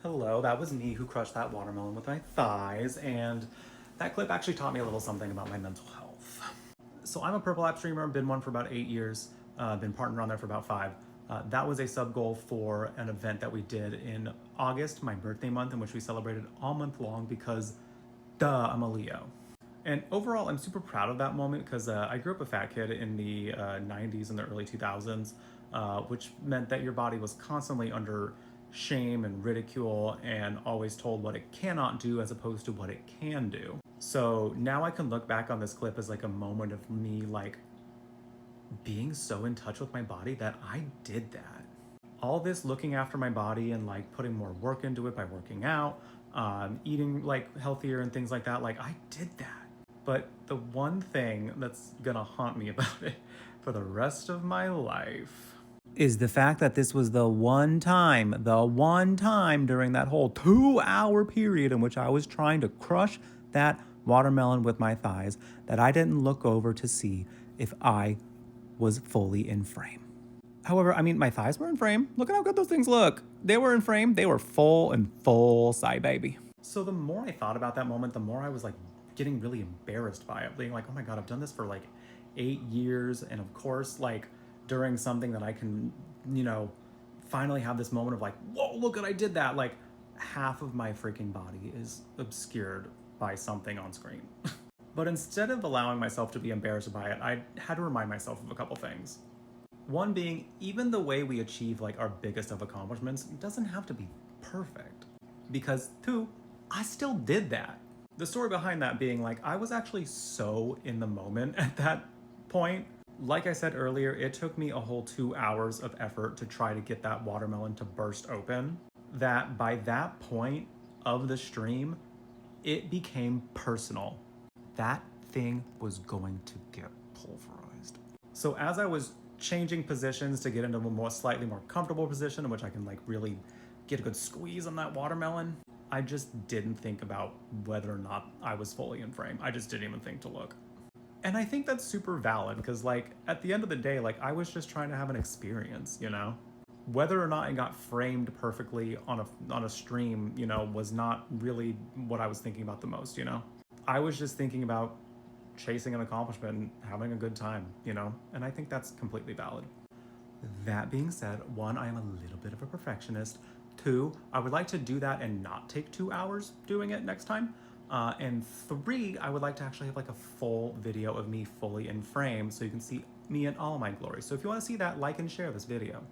Hello, that was me who crushed that watermelon with my thighs, and that clip actually taught me a little something about my mental health. So I'm a Purple App streamer, been one for about 8 years, been partnered on there for about 5. That was a sub goal for an event that we did in August, my birthday month, in which we celebrated all month long because, duh, I'm a Leo. And overall, I'm super proud of that moment because I grew up a fat kid in the 90s and the early 2000s, which meant that your body was constantly under shame and ridicule and always told what it cannot do as opposed to what it can do. So now I can look back on this clip as like a moment of me like being so in touch with my body that I did that. All this looking after my body and like putting more work into it by working out, eating like healthier and things like that, like I did that. But the one thing that's gonna haunt me about it for the rest of my life is the fact that this was the one time during that whole 2-hour period in which I was trying to crush that watermelon with my thighs that I didn't look over to see if I was fully in frame. However, I mean, my thighs were in frame. Look at how good those things look. They were in frame. They were full side, baby. So the more I thought about that moment, the more I was like getting really embarrassed by it. Being like, oh my God, I've done this for like 8 years. And of course, like during something that I can, finally have this moment of like, whoa, look at I did that. Like half of my freaking body is obscured by something on screen. But instead of allowing myself to be embarrassed by it, I had to remind myself of a couple things. One being, even the way we achieve like our biggest of accomplishments doesn't have to be perfect. Because 2, I still did that. The story behind that being like, I was actually so in the moment at that point. Like I said earlier, it took me a whole 2 hours of effort to try to get that watermelon to burst open. That by that point of the stream, it became personal. That thing was going to get pulverized. So as I was changing positions to get into a slightly more comfortable position in which I can like really get a good squeeze on that watermelon, I just didn't think about whether or not I was fully in frame. I just didn't even think to look. And I think that's super valid because like at the end of the day, like I was just trying to have an experience, Whether or not I got framed perfectly on a stream, was not really what I was thinking about the most, I was just thinking about chasing an accomplishment and having a good time, And I think that's completely valid. That being said, 1, I am a little bit of a perfectionist. 2, I would like to do that and not take 2 hours doing it next time. And 3, I would like to actually have like a full video of me fully in frame so you can see me in all my glory. So if you want to see that, like and share this video.